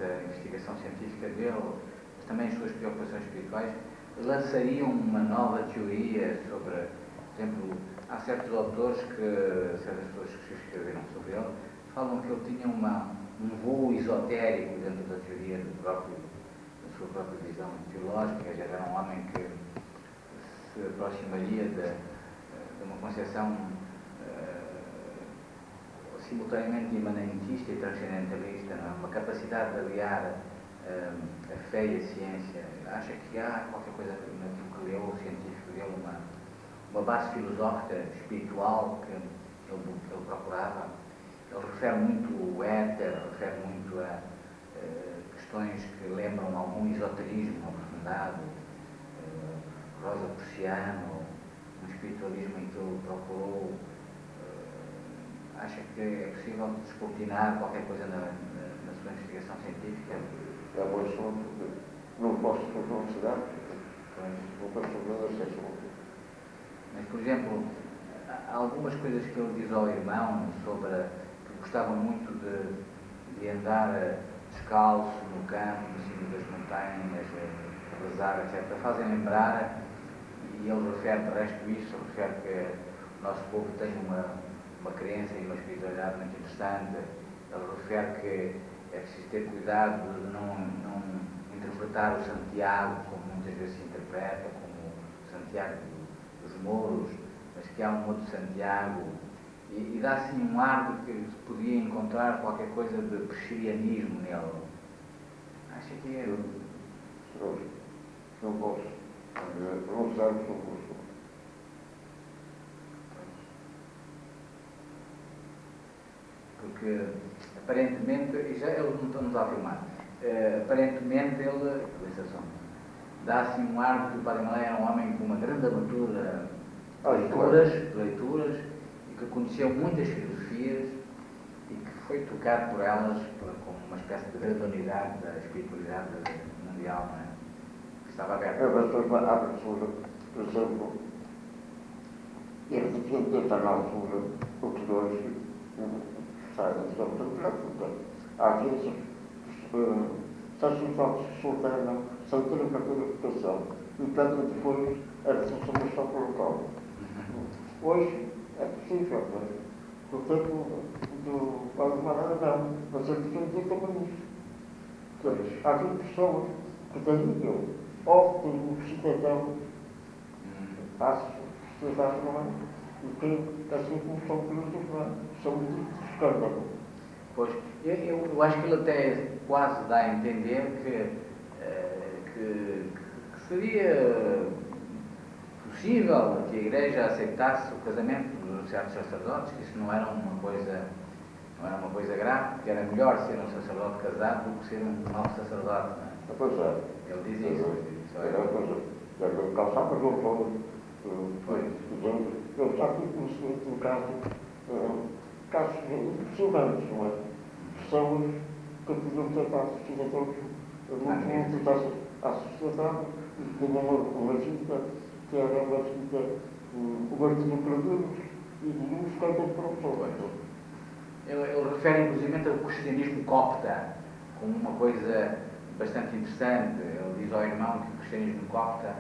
esta investigação científica dele, mas também as suas preocupações espirituais, lançariam uma nova teoria sobre, por exemplo, há certos autores certas pessoas que escreveram sobre ele, falam que ele tinha um voo esotérico dentro da teoria da sua própria visão teológica, quer dizer, era um homem que se aproximaria de uma concepção simultaneamente imanentista e transcendentalista, não é? Uma capacidade de aliar a fé e a ciência. Acha que há qualquer coisa naquilo que leu, o científico dele, uma base filosófica, espiritual que ele procurava. Ele refere muito o éter, refere muito a questões que lembram algum esoterismo aprofundado, Rosa Prussiano, um espiritualismo em que ele procurou. Acha que é possível descortinar qualquer coisa na sua investigação científica? É uma questão que não posso considerar, não posso fazer essa. Mas, por exemplo, há algumas coisas que ele diz ao irmão sobre que gostava muito de andar descalço no campo, em cima das montanhas, a rezar, etc. Fazem lembrar, e ele refere de resto isso, refere que o nosso povo tem uma crença e uma espiritualidade muito interessante. Ele refere que é preciso ter cuidado de não interpretar o Santiago como muitas vezes se interpreta, como o Santiago dos Mouros, mas que há um outro Santiago, e dá assim um ar de que se podia encontrar qualquer coisa de priscilianismo nele. Acha que é? Não posso. Não sabe que não posso. Porque aparentemente, e já eles não estamos a afirmar, aparentemente ele, dá assim um ar de que o Padre Malé era um homem com uma grande abertura de leituras, e que conheceu muitas filosofias e que foi tocado por elas como uma espécie de gradualidade da espiritualidade mundial, não é? Que estava aberta. A abertura, por exemplo, ele tinha que estar na altura, porque hoje sai da sua prática. Às vezes, sacerdotes se ordenam sem ter uma qualificação e pedem depois a resolução para o local. Hoje é possível, não é? No tempo do Padre Marana, não, mas é preciso também isso. Há aqui pessoas que teriam, ou que o cidadão faz sociedade, não é? E que assim como são políticos, não é? São muito escândalos. Pois, eu acho que ele até quase dá a entender que seria possível que a Igreja aceitasse o casamento dos certos sacerdotes, que isso não era uma coisa grave, porque era melhor ser um sacerdote casado do que ser um mau sacerdote. Não é? Pois é. Ele diz isso. Ele calçava no povo, ele está aqui no casos impressionantes, não é? Pessoas que podiam ter para a sociedade, muito à sociedade, e tinham uma vida que era uma vida, o artigo para Deus, e um escândalo para os outros. Ele refere inclusive ao cristianismo copta como uma coisa bastante interessante. Ele diz ao irmão que o cristianismo copta,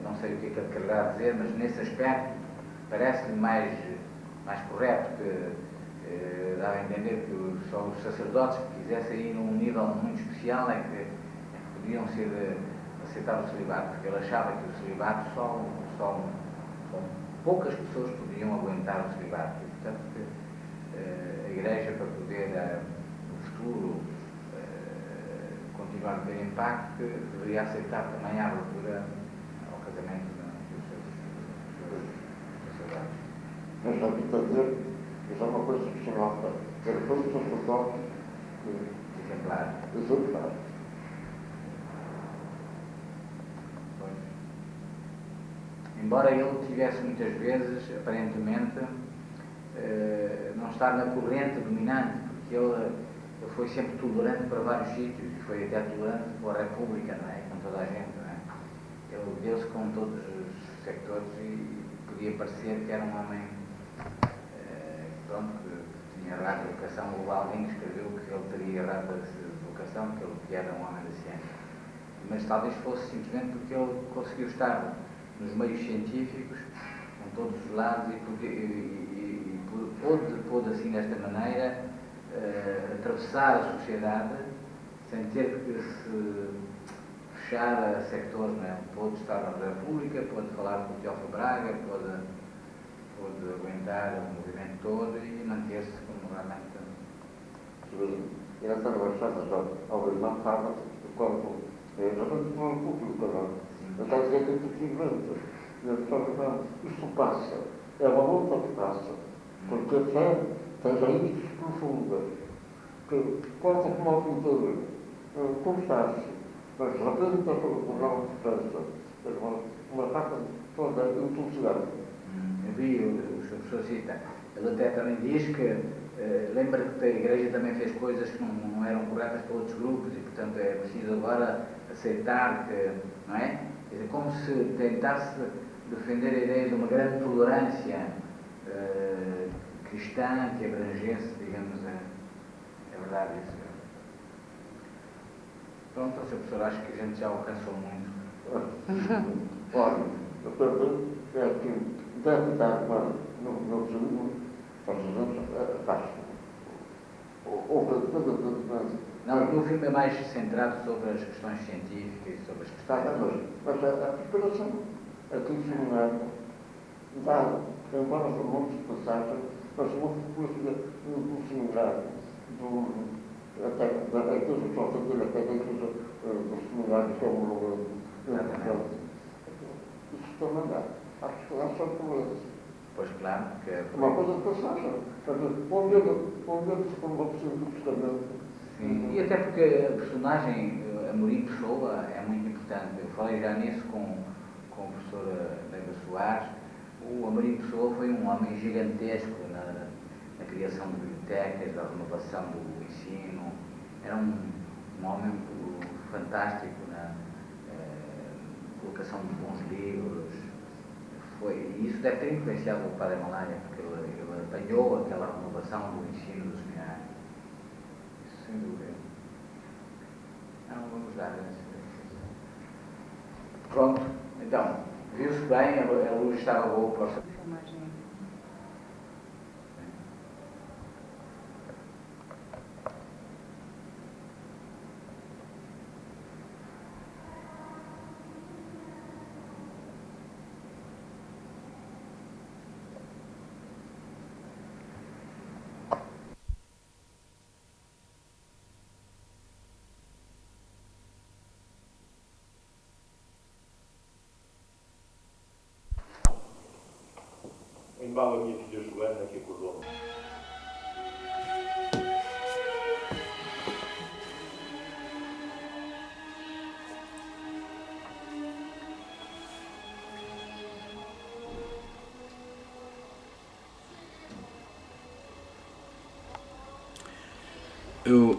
não sei o que é que ele quererá dizer, mas nesse aspecto parece-lhe mais correto, que dá a entender que só os sacerdotes que quisessem ir num nível muito especial é que podiam aceitar o celibato, porque ele achava que o celibato só poucas pessoas podiam aguentar o celibato. E, portanto, a Igreja, para poder no futuro continuar a ter impacto, deveria aceitar também a abertura ao casamento dos seus sacerdotes. Mas já que está a dizer, isso é uma coisa que se nota. Ele foi um sacerdote exemplar. Embora ele tivesse muitas vezes, aparentemente, não estar na corrente dominante, porque ele foi sempre tolerante para vários sítios, e foi até tolerante com a República, não é? Com toda a gente, não é? Ele deu-se com todos os sectores e podia parecer que era um homem que tinha errado a educação. Houve alguém que escreveu que ele teria errado a vocação, que ele era um homem da ciência. Mas talvez fosse simplesmente porque ele conseguiu estar nos meios científicos, com todos os lados, e pôde assim, desta maneira, atravessar a sociedade sem ter que se fechar a sectores, não é? Pôde estar na vida pública, pôde falar com o Teófilo Braga, pôde aguentar o movimento todo e manter-se como realmente. E essa relação ao irmão estava quando já foi um público agora. Eu estava dizendo que eu tinha invento. E eu estava isso passa. É uma luta que passa. Porque a fé tem raízes profundas. Que quando uma cultura começasse, mas representa por uma diferença, uma raça toda entusiasmo. Eu vi o Sr. Professor cita, ele até também diz que lembra que a Igreja também fez coisas que não eram corretas para outros grupos e, portanto, é preciso agora aceitar que, não é? Quer dizer, como se tentasse defender a ideia de uma grande tolerância cristã que abrangesse, digamos, é verdade isso. Pronto, Sr. Professor, acho que a gente já alcançou muito. Olha, eu pergunto que deve dar no segundo, não, o meu filme é mais centrado sobre as questões científicas e sobre as questões. Mas a preparação aqui no seminário dá, embora os montes de passagem, mas no seminário até aqueles que estão fazendo até dentro do seminário que é um isso também dá. Acho que dá só por isso. Pois claro, que é uma coisa de passagem. Onde se como justamente. Sim, e até porque a personagem Amorim Pessoa é muito importante. Eu falei já nisso com o professor Neiva Soares. O Amorim Pessoa foi um homem gigantesco na criação de bibliotecas, da renovação do ensino. Era um homem fantástico na colocação de bons livros. E isso deve ter influenciado o Padre Malaya, porque ele apanhou aquela renovação do ensino do seminário. Isso sem dúvida. Não vamos dar essa. Pronto, então, viu-se bem, a luz estava boa para o Embala a minha filha Joana, que acordou.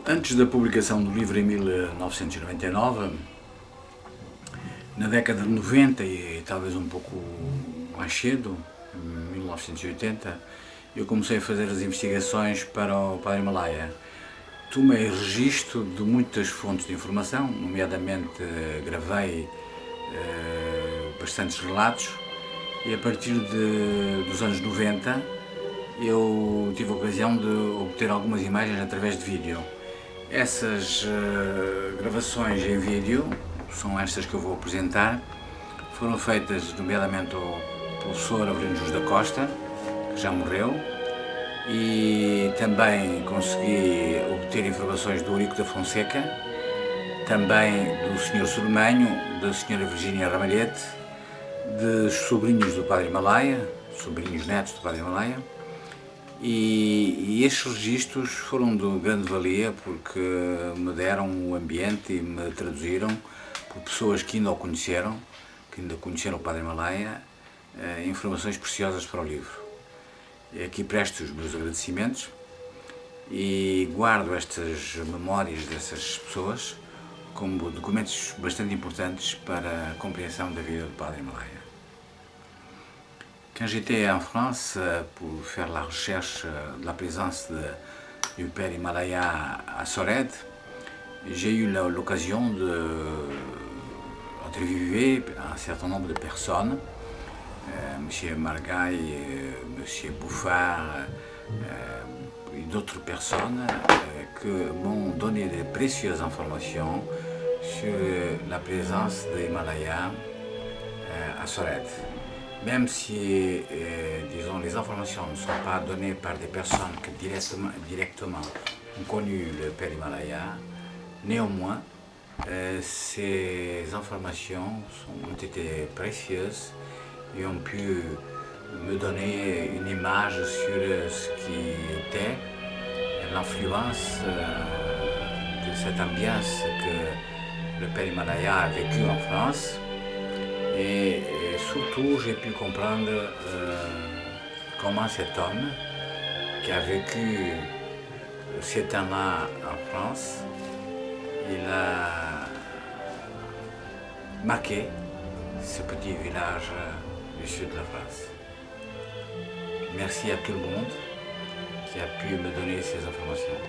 Antes da publicação do livro em 1999, na década de 90 e talvez um pouco mais cedo, em 1980, eu comecei a fazer as investigações para o Padre Malaya. Tomei registro de muitas fontes de informação, nomeadamente gravei bastantes relatos, e a partir dos anos 90 eu tive a ocasião de obter algumas imagens através de vídeo. Essas gravações em vídeo, são estas que eu vou apresentar, foram feitas nomeadamente ao professor Avelino Jus da Costa, que já morreu, e também consegui obter informações do Eurico da Fonseca, também do Sr. Sobremânio, da Sra. Virgínia Ramalhete, de sobrinhos do Padre Malaya, sobrinhos netos do Padre Malaya, e estes registros foram de grande valia porque me deram o ambiente e me traduziram por pessoas que ainda o conheceram, que ainda conheceram o Padre Malaya, informações preciosas para o livro. Aqui presto os meus agradecimentos e guardo estas memórias dessas pessoas como documentos bastante importantes para a compreensão da vida do Padre Malaya. Quand j'étais en France pour faire la recherche de la présence du Père Himalaya à Sorède, j'ai eu l'occasion d'interviewer un certain nombre de personnes, M. Margaille, M. Bouffard et d'autres personnes qui m'ont donné de précieuses informations sur la présence des Himalayas à Sorède. Même si, disons, les informations ne sont pas données par des personnes qui directement ont connu le père Himalaya, néanmoins, ces informations ont été précieuses et ont pu me donner une image sur ce qui était l'influence de cette ambiance que le père Himalaya a vécu en France. Et surtout, j'ai pu comprendre comment cet homme qui a vécu ces temps-là en France, il a marqué ce petit village du sud de la France. Merci à tout le monde qui a pu me donner ces informations.